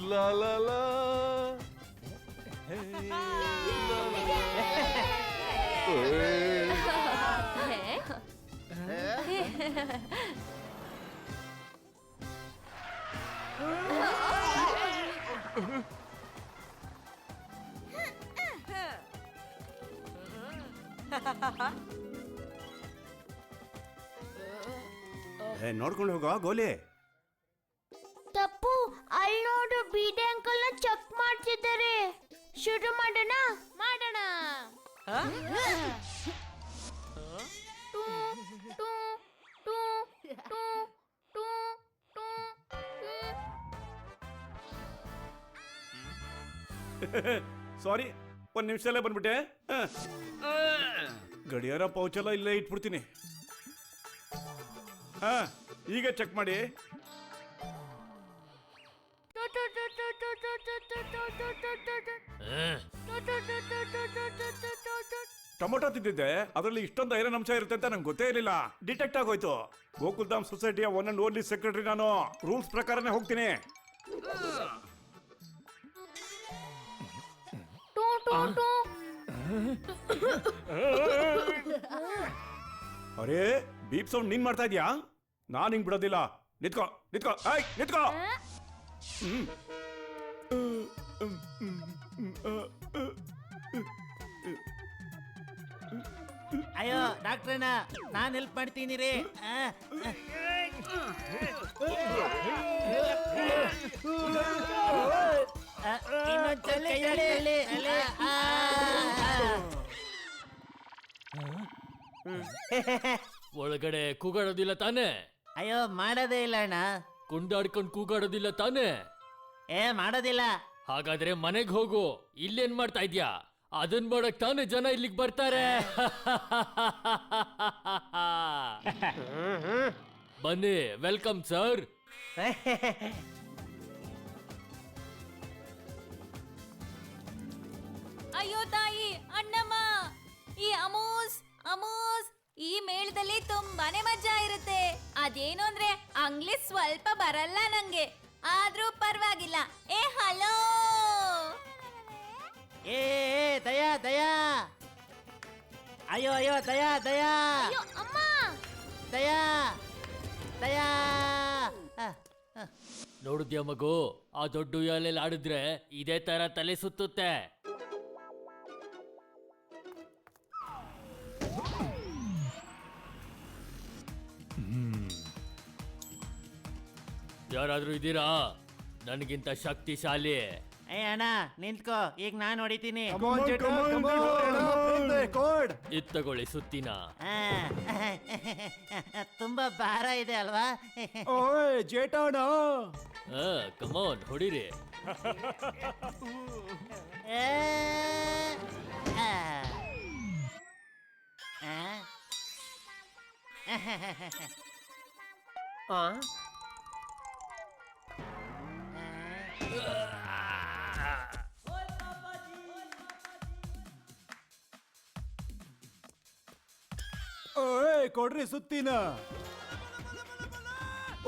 ಲಾ ಲಾ ಲಾ ನೋಡ್ಕೊಂಡು ಹೋಗೋ ಗೋಲಿ. ತಪ್ಪು, ಅಲ್ಲಿ ನೋಡು ಬೀಡೆ ಅಂಕಲ್ ಚೆಕ್ ಮಾಡ್ತಿದ್ದಾರೆ. ಶುರು ಮಾಡೋಣ. Two, two, two, two, two, two, sorry, ಒಂದ್ ನಿಮಿಷದಲ್ಲೇ ಬಂದ್ಬಿಟ್ಟೆ. ಗಡಿಯಾರ ಪೌಚೆಲ್ಲ ಇಲ್ಲೇ ಇಟ್ಬಿಡ್ತೀನಿ. ಹಾ, ಈಗ ಚೆಕ್ ಮಾಡಿ. ಟೊಮೊಟೊ ತಿಂದಿದ್ದೆ, ಅದರಲ್ಲಿ ಇಷ್ಟೊಂದು ಐರನ್ ಅಂಶ ಇರುತ್ತೆ ಅಂತ ನಂಗೆ ಗೊತ್ತೇ ಇರಲಿಲ್ಲ. ಡಿಟೆಕ್ಟ್ ಆಗೋಯ್ತು. ಗೋಕುಲ್ಧಾಮ್ ಸೊಸೈಟಿಯ ಒನ್ ಅಂಡ್ ಓನ್ಲಿ ಸೆಕ್ರೆಟರಿ ನಾನು. ರೂಲ್ಸ್ ಪ್ರಕಾರನೇ ಹೋಗ್ತೀನಿ. ಅರೇ, ಬೀಪ್ ಸೌಂಡ್ ನೀನ್ ಮಾಡ್ತಾ ಇದ್ಯಾ? ನಾನ್ ಹಿಂಗ್ ಬಿಡೋದಿಲ್ಲ. ನಿತ್ಕೋ ನಿತ್ಕೋ, ಆಯ್ ನಿತ್ಕೋ. ಅಯ್ಯೋ ಡಾಕ್ಟ್ರಣ್ಣ, ನಾನ್ ಹೆಲ್ಪ್ ಮಾಡ್ತೀನಿ ರೀ. ಒಳಗಡೆ ಕೂಗಾಡೋದಿಲ್ಲ ತಾನೆ? ಅಯ್ಯೋ ಮಾಡೋದೇ ಇಲ್ಲ ಅಣ್ಣ. ಕುಂಡಾಡ್ಕೊಂಡ್ ಕೂಗಾಡೋದಿಲ್ಲ ತಾನೆ? ಮಾಡೋದಿಲ್ಲ. ಹಾಗಾದ್ರೆ ಮನೆಗ್ ಹೋಗು. ಇಲ್ಲೇನ್ ಮಾಡ್ತಾ ಇದ್ಯಾ? ಅದನ್ ಮಾಡಕ್ ತಾನೇ ಜನ ಇಲ್ಲಿಗೆ ಬರ್ತಾರೆ. ಬನ್ನಿ, ವೆಲ್ಕಮ್ ಸರ್. ಅಯ್ಯೋ ತಾಯಿ, ಅಣ್ಣಮ್ಮ, ಈ ಅಮೂಸ್ ಈ ಮೇಳದಲ್ಲಿ ತುಂಬಾನೇ ಮಜಾ ಇರುತ್ತೆ. ಅದೇನು ಅಂದ್ರೆ ಇಂಗ್ಲಿಷ್ ಸ್ವಲ್ಪ ಬರಲ್ಲ ನಂಗೆ, ಆದ್ರೂ ಪರವಾಗಿಲ್ಲ. ಹಲೋ. ದಯಾ ದಯಾ, ಅಯ್ಯೋ ಅಯ್ಯೋ ದಯಾ ದಯಾ, ಅಮ್ಮ ದಯಾ ದಯಾ. ನೋಡಿದ್ಯಾ ಮಗು, ಆ ದೊಡ್ಡ ಉಯ್ಯಾಲೆಯಲ್ಲಿ ಆಡಿದ್ರೆ ಇದೇ ತರ ತಲೆ ಸುತ್ತುತ್ತೆ. ಯಾರಾದ್ರೂ ಇದ್ದೀರಾ ನನಗಿಂತ ಶಕ್ತಿಶಾಲಿ? ಅಣ್ಣ ನಿಂತ್ಕೋ, ಈಗ ನಾನ್ ಹೊಡಿತೀನಿ. ಇದ್ ತಗೊಳ್ಳಿ ಸುತ್ತಿನ. ತುಂಬಾ ಭಾರ ಇದೆ ಅಲ್ವಾ? ಜೇಟಾಣ, ಕಮಾನ್ ಹೊಡಿರಿ. ಕೊಡ್ರಿ ಸುತ್ತಿನ.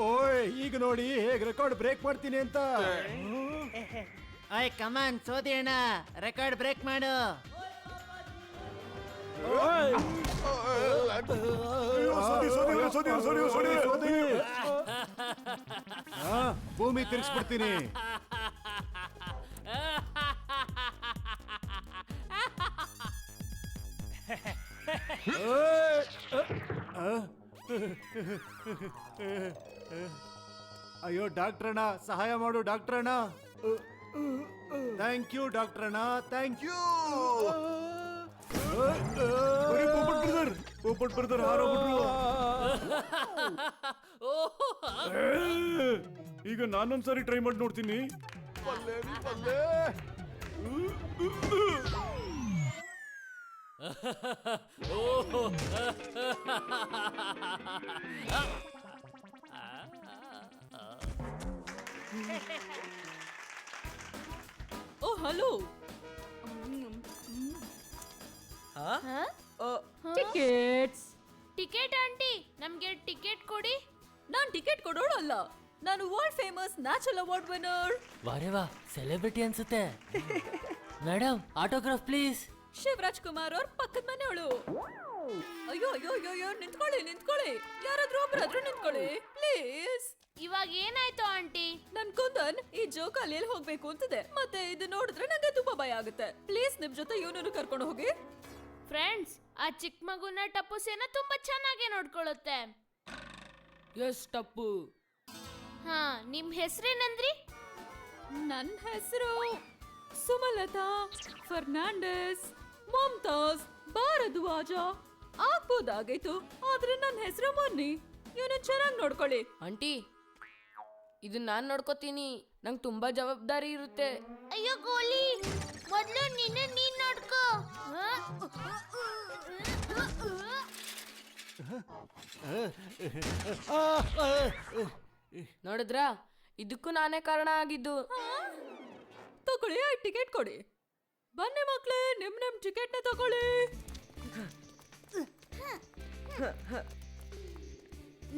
ಓಯ್, ಈಗ ನೋಡಿ ಹೇಗ್ ರೆಕಾರ್ಡ್ ಬ್ರೇಕ್ ಮಾಡ್ತೀನಿ ಅಂತ. ಓಯ್ ಕಮಾನ್ ಸೋದಿ ಅಣ್ಣ, ರೆಕಾರ್ಡ್ ಬ್ರೇಕ್ ಮಾಡು. ಭೂಮಿ ತಿರ್ಗಿಸ್ಬಿಡ್ತೀನಿ. ಅಯ್ಯೋ ಡಾಕ್ಟ್ರಣ್ಣ, ಸಹಾಯ ಮಾಡು ಡಾಕ್ಟ್ರಣ್ಣ. ಥ್ಯಾಂಕ್ ಯು ಡಾಕ್ಟ್ರಣ್ಣ, ಥ್ಯಾಂಕ್ ಯು. ಪೋಪಟ್ ಬ್ರದರ್ ಹಾರೋಗ್ಬಿಟ್ರು. ಈಗ ನಾನೊಂದ್ಸರಿ ಟ್ರೈ ಮಾಡಿ ನೋಡ್ತೀನಿ. Oh hello. ಟಿಕೆಟ್ ಆಂಟಿ, ನಮ್ಗೆ ಟಿಕೆಟ್ ಕೊಡಿ. ನಾನ್ ಟಿಕೆಟ್ ಕೊಡೋಳಲ್ಲ, ನಾನು world famous natural award winner ವಾರೇ ವಾ ಸೆಲೆಬ್ರಿಟಿ ಅನ್ಸುತ್ತೆ. Madam autograph please. Shivaraj Kumar ಅವ್ರ ಪಕ್ಕದ ಮನೆಯವಳು. ಅಯ್ಯೋ ಅಯ್ಯೋ ಅಯ್ಯೋ ಅಯ್ಯೋ ನಿಂತ್ಕೊಳ್ಳಿ ನಿಂತ್ಕೊಳ್ಳಿ, ಯಾರಾದ್ರೂ ಒಬ್ರಾದ್ರೂ ನಿಂತ್ಕೊಳ್ಳಿ ಪ್ಲೀಸ್. ಇವಾಗ ಏನಾಯ್ತು ಆಂಟಿ? ನನ್ ಕುಂದನ್ ಈ ಜೋಕಾಲಿ ಎಲ್ಲಿ ಹೋಗ್ಬೇಕು ಅಂತಿದೆ, ಮತ್ತೆ ಇದು ನೋಡಿದ್ರೆ ನಂಗೆ ತುಂಬಾ ಭಯ ಆಗುತ್ತೆ. ಪ್ಲೀಸ್ ನಿಮ್ ಜೊತೆ ಇವನನ್ನು ಕರ್ಕೊಂಡು ಹೋಗಿ. ಫ್ರೆಂಡ್ಸ್, ಆ ಚಿಕ್ಕ ಮಗುನ ಟಪ್ಪು ಸೇನ ತುಂಬಾ ಚೆನ್ನಾಗಿ ನೋಡ್ಕೊಳ್ಳುತ್ತೆ. ಎಸ್ ಟಪ್ಪು. ಹಾ, ನಿಮ್ ಹೆಸರೇನಂದ್ರಿ? ನನ್ನ ಹೆಸರು ಸುಮಲತಾ ಫರ್ನಾಂಡಿಸ್ ಮಮ್ತಾಜ್ ಭಾರದ್ವಾಜ ಆಗ್ಬೋದಾಗಿತ್ತು, ಆದ್ರೆ ನನ್ನ ಹೆಸರು ಮೊನ್ನಿ. ಇವನು ಚೆನ್ನಾಗಿ ನೋಡ್ಕೊಳ್ಳಿ. ಆಂಟಿ, ಇದು ನಾನ್ ನೋಡ್ಕೋತೀನಿ, ನಂಗೆ ತುಂಬಾ ಜವಾಬ್ದಾರಿ ಇರುತ್ತೆ. ಅಯ್ಯೋ ಗೋಲಿ, ಮೊದ್ಲು ನೀನ್ ನೋಡ್ಕೋ. ನೋಡಿದ್ರಾ, ಇದಕ್ಕೂ ನಾನೇ ಕಾರಣ ಆಗಿದ್ದು. ತಗೊಳ್ಳಿ, ಟಿಕೆಟ್ ಕೊಡಿ. ಬನ್ನಿ ಮಕ್ಳೇ, ನಿಮ್ ಟಿಕೆಟ್ನ ತಗೊಳ್ಳಿ.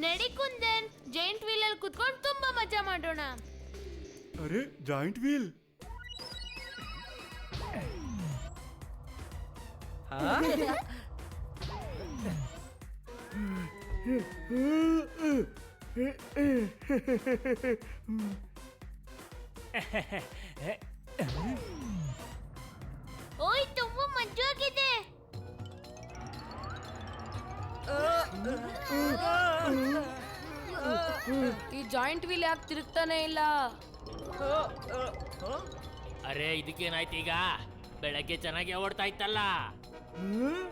ನಡಿ ಕುಂದನ್, ಜೈಂಟ್ ವೀಲ್ ಅಲ್ಲಿ ಕುತ್ಕೊಂಡು ತುಂಬಾ ಮಜಾ ಮಾಡೋಣ. ಅರೆ ಜಾಯಿಂಟ್ ವೀಲ್. ಓಯ್, ತುಂಬಾ ಮಜವಾಗಿದೆ. ಈ ಜಾಯಿಂಟ್ ವೀಲ್ ಯಾಕೆ ತಿರುಗ್ತಾನೆ ಇಲ್ಲ? ಅರೆ ಇದಕ್ಕೇನಾಯ್ತು ಈಗ? ಬೆಳಗ್ಗೆ ಚೆನ್ನಾಗಿ ಓಡ್ತಾ ಇತ್ತಲ್ಲ.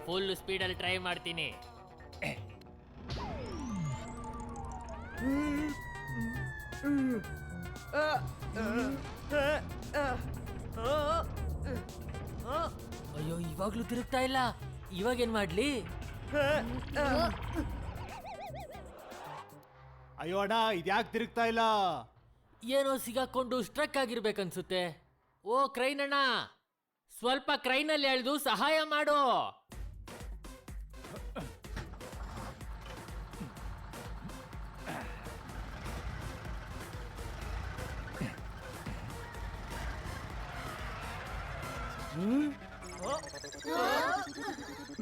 ಫುಲ್ ಸ್ಪೀಡಲ್ಲಿ ಟ್ರೈ ಮಾಡ್ತೀನಿ. ಅಯ್ಯೋ ಇವಾಗ್ಲೂ ತಿರುಗ್ತಾ ಇಲ್ಲ. ಇವಾಗೇನ್ ಮಾಡ್ಲಿ? ಅಯ್ಯೋ ಅಣ್ಣ, ಇದ್ಯಾಕೆ ತಿರುಗ್ತಾ ಇಲ್ಲ? ಏನೋ ಸಿಗಾಕೊಂಡು ಸ್ಟ್ರಕ್ ಆಗಿರ್ಬೇಕನ್ಸುತ್ತೆ. ಓ ಕ್ರೈನ್ ಅಣ್ಣ, ಸ್ವಲ್ಪ ಕ್ರೈನಲ್ಲಿ ಎಳೆದು ಸಹಾಯ ಮಾಡು.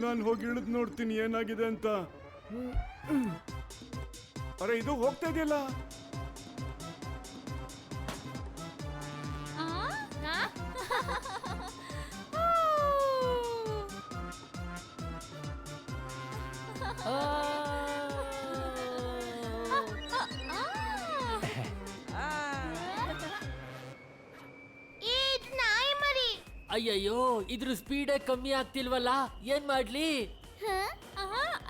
ನಾನು ಹೋಗಿ ಇಳಿದು ನೋಡ್ತೀನಿ ಏನಾಗಿದೆ ಅಂತ. ಅರೆ ಇದು ಹೋಗ್ತಾ ಇದೆಯಲ್ಲ. ಅಯ್ಯಯ್ಯೋ, ಇದ್ರ ಸ್ಪೀಡೇ ಕಮ್ಮಿ ಆಗ್ತಿಲ್ವಲ್ಲ, ಏನ್ ಮಾಡ್ಲಿ?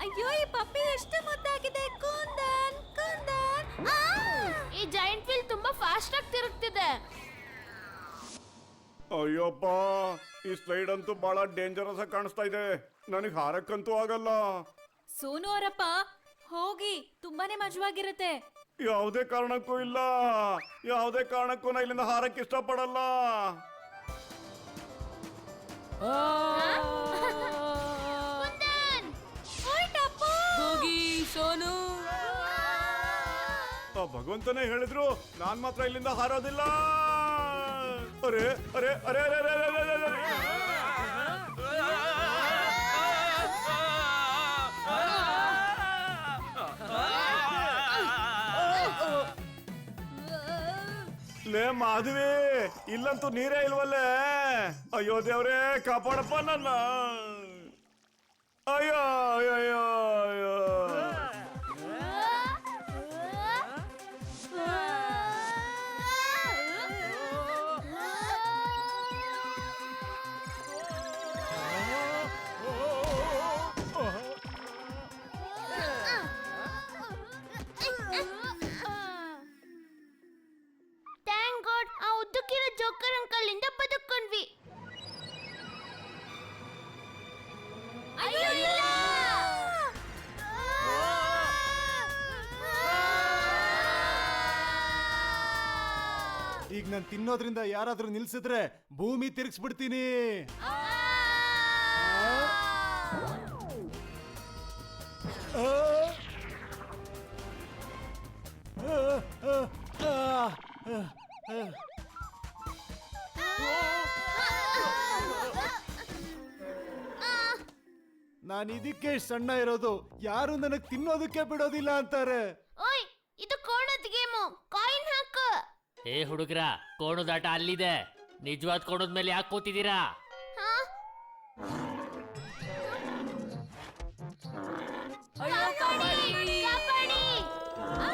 ಅಯ್ಯೋ, ಈ ಪಪ್ಪಿ ಎಷ್ಟು ಮುದ್ದಾಗಿದೆ. ಕುಂದನ್ ಕುಂದನ್. ಈ ಜಾಯಿಂಟ್ ವೀಲ್ ತುಂಬಾ ಫಾಸ್ಟ್ ಆಗಿ ತಿರುಗ್ತಿದೆ. ಅಯ್ಯಪ್ಪ, ಈ ಸ್ಲೈಡ್ ಅಂತೂ ಬಹಳ ಡೇಂಜರಸ್ ಆಗಿ ಕಾಣಿಸ್ತಾ ಇದೆ. ನನಗೆ ಹಾರಕ್ಕಂತೂ ಆಗಲ್ಲ. ಸೋನು ಅವರಪ್ಪ, ಹೋಗಿ, ತುಂಬಾನೇ ಮಜವಾಗಿರುತ್ತೆ. ಯಾವುದೇ ಕಾರಣಕ್ಕೂ ಇಲ್ಲ, ಯಾವುದೇ ಕಾರಣಕ್ಕೂ ನಾ ಇಲ್ಲಿಂದ ಹಾರಕ್ಕೆ ಇಷ್ಟಪಡಲ್ಲ. ಹೋಗಿ ಸೋನು. ಭಗವಂತನೇ ಹೇಳಿದ್ರು, ನಾನ್ ಮಾತ್ರ ಇಲ್ಲಿಂದ ಹಾರೋದಿಲ್ಲ. ಅರೆ ಅರೆ ಅರೆ ಅರೆ ಅರೆ ಅರೆ ಅರೆ ಅರೆ. ಲೇ ಮಾಧವಿ, ಇಲ್ಲಂತೂ ನೀರೇ ಇಲ್ವಲ್ಲೇ. ಅಯ್ಯೋ ದೇವ್ರೇ, ಕಾಪಾಡಪ್ಪ ನನ್ನ. ಅಯ್ಯೋ ಅಯ್ಯೋ ಅಯ್ಯೋ. ಥ್ಯಾಂಕ್ ಗಾಡ್, ಆ ಉದ್ದಕ್ಕಿರೋ ಜೋಕರ್ ಅಂಕಲ್ ಇಂದ ಬದುಕೊಂಡ್ವಿ. ಅಯ್ಯೋ ಇಲ್ಲ. ಈಗ ನಾನು ತಿನ್ನೋದ್ರಿಂದ ಯಾರಾದ್ರೂ ನಿಲ್ಸಿದ್ರೆ ಭೂಮಿ ತಿರುಗಿಸ್ಬಿಡ್ತೀನಿ. ನಾನು ಇದಕ್ಕೆ ಸಣ್ಣ ಇರೋದು, ಯಾರು ನನಗ್ ತಿನ್ನೋದಕ್ಕೆ ಬಿಡೋದಿಲ್ಲ ಅಂತಾರೆ. ಓಯ್, ಇದು ಕೋಣದ ಗೇಮು. ಕಾಯಿನ್ ಹಾಕು. ಏ ಹುಡುಗ್ರ, ಕೋಣದಾಟ ಅಲ್ಲಿದೆ. ನಿಜವಾದ ಕೋಣದ ಮೇಲೆ ಯಾಕೆ ಕೂತಿದ್ದೀರಾ? ಹಾ? ಅಯ್ಯೋ ಕಾಪಾಡಿ. ಕಾಪಾಡಿ. ಆ!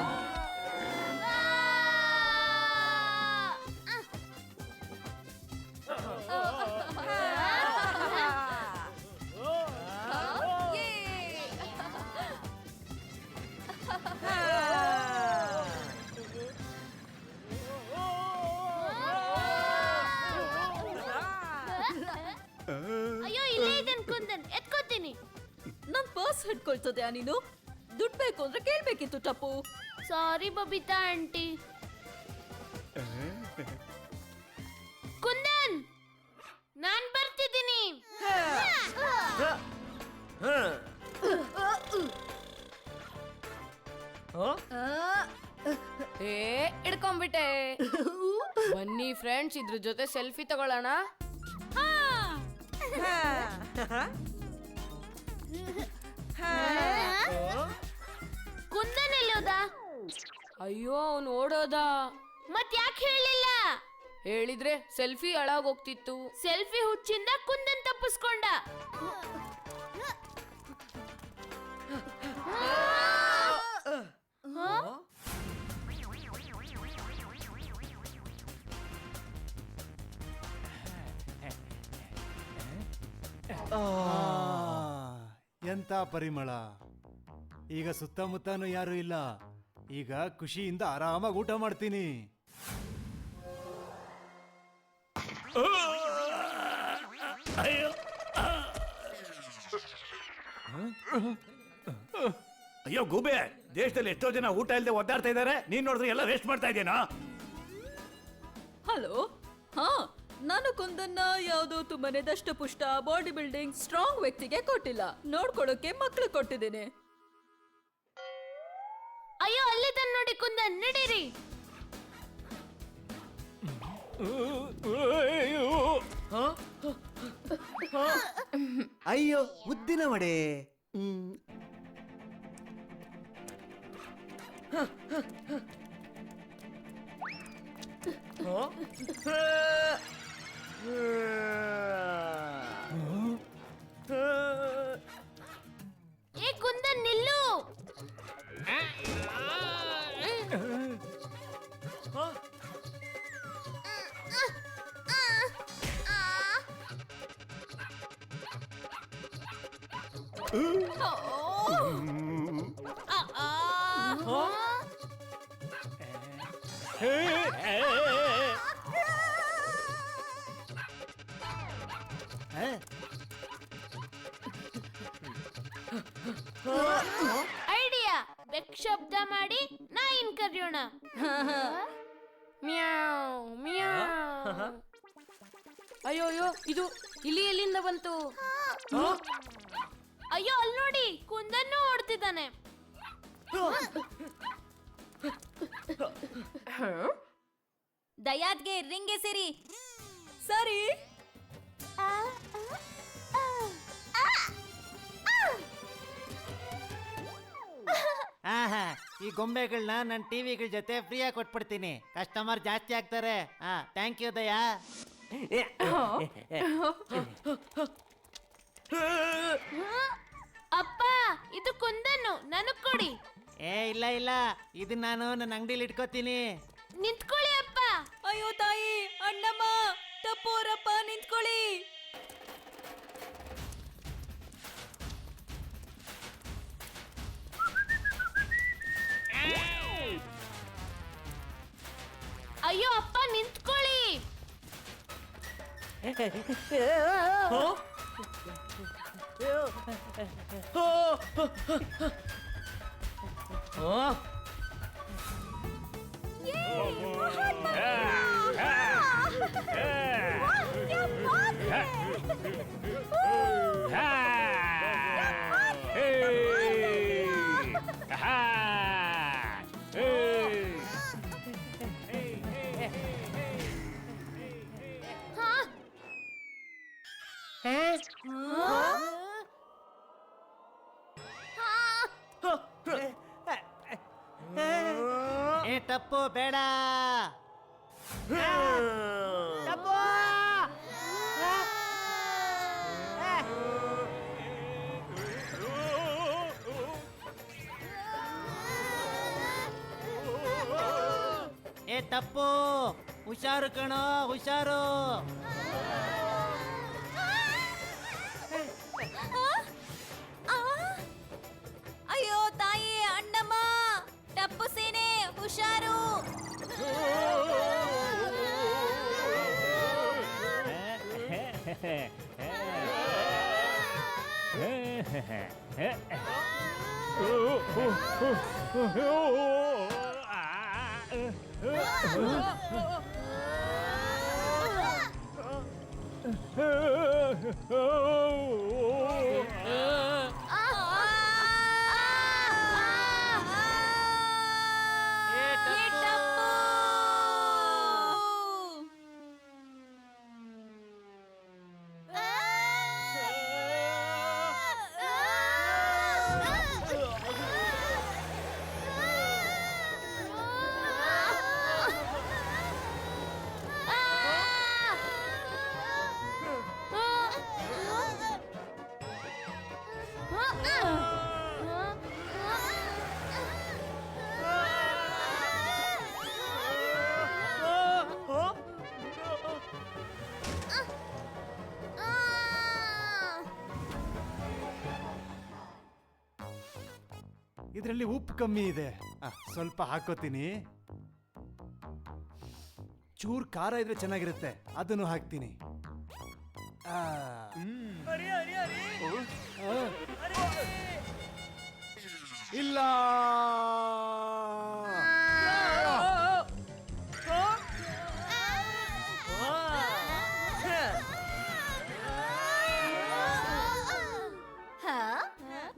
ಅಯ್ಯೋ, ಇಲ್ಲೇ ಇದೆ ಕುಂದನ್, ಎತ್ಕೋತೀನಿ. ನನ್ ಪರ್ಸ್ ಹಿಡ್ಕೊಳ್ತದ್ಯಾ ನೀನು? ದುಡ್ಡು ಬೇಕು ಅಂದ್ರೆ ಕೇಳ್ಬೇಕಿತ್ತು ಟಪ್ಪು. ಸಾರಿ ಬಬಿತಾ ಆಂಟಿ. ಕುಂದನ್, ನಾನ್ ಬರ್ತಿದ್ದೀನಿ. ಏ ಹಿಡ್ಕೊಂಬಿಟ್ಟೆ. ಬನ್ನಿ ಫ್ರೆಂಡ್ಸ್, ಇದ್ರ ಜೊತೆ ಸೆಲ್ಫಿ ತಗೊಳ್ಳೋಣ. ಕುಂದನ್ ಎಲ್ಲೋದ? ಅಯ್ಯೋ, ಅವ್ನು ಓಡೋದ. ಮತ್ ಯಾಕೆ ಹೇಳಿಲ್ಲ? ಹೇಳಿದ್ರೆ ಸೆಲ್ಫಿ ಹಾಳಾಗೋಗ್ತಿತ್ತು. ಸೆಲ್ಫಿ ಹುಚ್ಚಿಂದ ಕುಂದನ್ ತಪ್ಪಿಸ್ಕೊಂಡ. ಎಂತ ಪರಿಮಳ. ಈಗ ಸುತ್ತಮುತ್ತನೂ ಯಾರು ಇಲ್ಲ. ಈಗ ಖುಷಿಯಿಂದ ಆರಾಮಾಗಿ ಊಟ ಮಾಡ್ತೀನಿ. ಅಯ್ಯೋ ಗೂಬೆ, ದೇಶದಲ್ಲಿ ಎಷ್ಟೋ ಜನ ಊಟ ಇಲ್ಲದೆ ಒದ್ದಾಡ್ತಾ ಇದ್ದಾರೆ. ನೀನ್ ನೋಡಿದ್ರೆ ಎಲ್ಲ ವೇಸ್ಟ್ ಮಾಡ್ತಾ ಇದ್ದೀನಾ? ಹಲೋ, ಹಾ, ನಾನು ಕುಂದನ್ನ ಯಾವುದೋ ತುಂಬಾನೇ ದಷ್ಟಪುಷ್ಟ ಬಾಡಿ ಬಿಲ್ಡಿಂಗ್ ಸ್ಟ್ರಾಂಗ್ ವ್ಯಕ್ತಿಗೆ ಕೊಟ್ಟಿಲ್ಲ, ನೋಡ್ಕೊಳಕ್ಕೆ ಮಕ್ಳು ಕೊಟ್ಟಿದ್ದೀನಿ. ಅಯ್ಯೋ, ಅಲ್ಲಿದ್ದಾನೆ ನೋಡಿ ಕುಂದನ್, ನಡೀರಿ. ಅಯ್ಯೋ ಉದ್ದಿನ ವಡೆ. ಏ ಕುಂದನ್, ನಿಲ್ಲು. ಐಡಿಯಾ, ಬೆಕ್ ಶಬ್ದ ಮಾಡಿ ನಾಯಿನ್ ಕರೆಯೋಣ. ಮ್ಯಾವ್ ಮ್ಯಾವ್. ಅಯ್ಯೋ ಅಯ್ಯೋ, ಇದು ಇಲಿ ಎಲ್ಲಿಂದ ಬಂತು? ಅಯ್ಯೋ, ಅಲ್ಲಿ ನೋಡಿ, ಕುಂದನ್ನು ಓಡ್ತಿದ್ದಾನೆ. ದಯಾದ್ಗೆ ರಿಂಗೆ ಸೇರಿ ಸರಿ. ಆಹಾ, ಈ ಗೊಂಬೆಗಳನ್ನ ನನ್ನ ಟಿವಿಗಳ ಜೊತೆ ಫ್ರೀಯಾಗಿ ಕೊಟ್ಬಿಡ್ತೀನಿ. ಕಸ್ಟಮರ್ ಜಾಸ್ತಿ ಆಗ್ತಾರೆ. ಥ್ಯಾಂಕ್ ಯು ದಯಾ. ಅಪ್ಪ, ಇದು ಕುಂದನ್ನು, ನನಗ್ ಕೊಡಿ. ಇಲ್ಲ ಇಲ್ಲ, ಇದನ್ನ ನಾನು ನನ್ನ ಅಂಗಡಿಲಿ ಇಟ್ಕೋತೀನಿ. ನಿಂತ್ಕೊಳ್ಳಿ ಅಪ್ಪ. ಅಯ್ಯೋ ತಾಯಿ, ಅಣ್ಣಮ್ಮ, ಟಪ್ಪೋರಪ್ಪ, ನಿಂತ್ಕೊಳ್ಳಿ. ಅಯ್ಯೋ ಅಪ್ಪ, ನಿಂತ್ಕೊಳ್ಳಿ. ಟಪ್ಪು ಬೇಡ. ಏ ತಪ್ಪು, ಹುಷಾರು ಕಣೋ, ಹುಷಾರು. ಅಯ್ಯೋ ತಾಯಿ, ಅಣ್ಣಮ್ಮ, ಟಪ್ಪು ಸೇನೆ, ಹುಷಾರು. ಇದರಲ್ಲಿ ಉಪ್ಪು ಕಮ್ಮಿ ಇದೆ, ಸ್ವಲ್ಪ ಹಾಕೋತೀನಿ. ಚೂರ್ ಖಾರ ಇದ್ರೆ ಚೆನ್ನಾಗಿರುತ್ತೆ, ಅದನ್ನು ಹಾಕ್ತೀನಿ. ಇಲ್ಲ,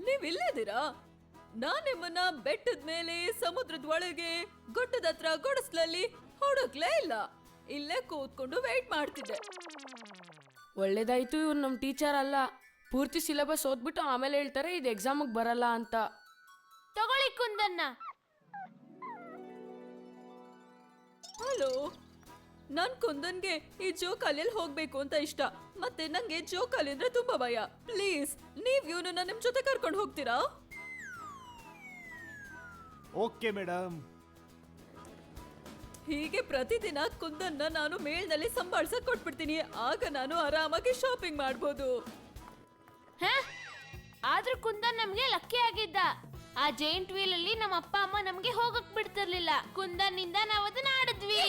ನೀವಿಲ್ಲದಿರಾ? ನಾನ್ ನಿಮ್ಮನ್ನ ಬೆಟ್ಟದ ಮೇಲೆ, ಸಮುದ್ರದ ಒಳಗೆ, ಗುಡ್ಡದ ಹತ್ರ ಗುಡಿಸ್ಲಲ್ಲಿ ಹುಡುಕ್ಲೇ ಇಲ್ಲ. ಇಲ್ಲೇ ಕೂತ್ಕೊಂಡು ವೇಟ್ ಮಾಡ್ತಿದ್ದೆ. ಒಳ್ಳೇದಾಯ್ತು, ಇವ್ರು ನಮ್ಮ ಟೀಚರ್ ಅಲ್ಲ. ಪೂರ್ತಿ ಸಿಲೆಬಸ್ ಓದ್ಬಿಟ್ಟು ಆಮೇಲೆ ಹೇಳ್ತಾರೆ ಇದು ಎಕ್ಸಾಮಿಗೆ ಬರಲ್ಲ ಅಂತ. ತಗೊಳ್ಳಿ ಕುಂದನ್ನ. ಹಲೋ, ನನ್ ಕುಂದನ್ಗೆ ಈ ಜೋಕಾಲಿಯಲ್ಲಿ ಹೋಗ್ಬೇಕು ಅಂತ ಇಷ್ಟ. ಮತ್ತೆ ನಂಗೆ ಜೋಕಾಲಿ ಅಂದ್ರೆ ತುಂಬಾ ಭಯ. ಪ್ಲೀಸ್, ನೀವ್ ಇವನನ್ನ ನಿಮ್ ಜೊತೆ ಕರ್ಕೊಂಡು ಹೋಗ್ತೀರಾ? Okay madam. ಹೀಗೆ ಪ್ರತಿದಿನ ಕುಂದನ್ನ ನಾನು ಮೇಲ್ನಲ್ಲಿ ಸಂಭಾಳ್ಸಕ್ ಕೊಟ್ಬಿಡ್ತೀನಿ. ಆಗ ನಾನು ಆರಾಮಾಗಿ ಶಾಪಿಂಗ್ ಮಾಡ್ಬೋದು. ಆದ್ರೂ ಕುಂದನ್ ನಮ್ಗೆ ಲಕ್ಕಿ ಆಗಿದ್ದ. ಆ ಜೈಂಟ್ ವೀಲ್ ಅಲ್ಲಿ ನಮ್ಮ ಅಪ್ಪ ಅಮ್ಮ ನಮ್ಗೆ ಹೋಗಕ್ ಬಿಡ್ತಿರ್ಲಿಲ್ಲ. ಕುಂದನ್ನಿಂದ ನಾವ್ ಅದನ್ನ ಆಡಿದ್ವಿ.